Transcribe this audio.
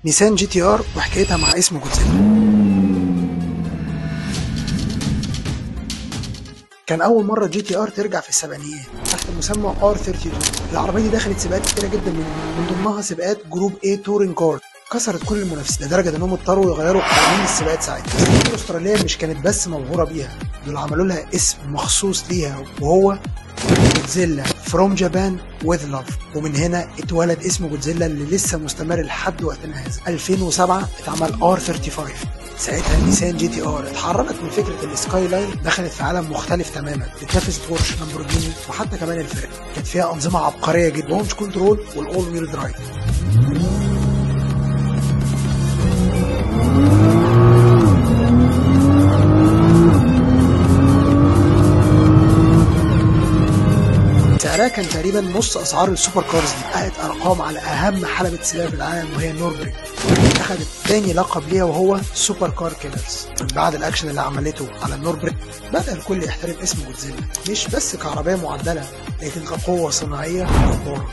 نيسان جي تي ار وحكايتها مع اسم جودزيلا. كان أول مرة جي تي ار ترجع في السبعينيات تحت مسمى R32. العربية دي دخلت سباقات كتيرة جدا من ضمنها سباقات جروب A تورينج كار، كسرت كل المنافسين لدرجة انهم اضطروا يغيروا قوانين السباقات ساعتها. الشركة الأسترالية مش كانت بس مبهورة بيها، دول عملوا لها اسم مخصوص ليها وهو جودزيلا فروم جابان وذ لاف، ومن هنا اتولد اسم جودزيلا اللي لسه مستمر لحد وقتنا هذا. 2007 اتعمل R35. ساعتها نيسان جي تي ار اتحركت من فكره السكاي لاين، دخلت في عالم مختلف تماما، اتنافست بورش، لامبورجيني، وحتى كمان الفرق. كانت فيها انظمه عبقريه جدا، لونش كنترول والاول ويل درايف. سعرها كان تقريبا نص اسعار السوبر كارز دي. حققت ارقام على اهم حلبة سباق في العالم وهي نوربرج. اخذت تاني لقب ليها وهو سوبر كار كيلرز. من بعد الاكشن اللي عملته على النوربرج بدأ الكل يحترم اسم جودزيلا، مش بس كعربية معدلة لكن كقوة صناعية جبارة.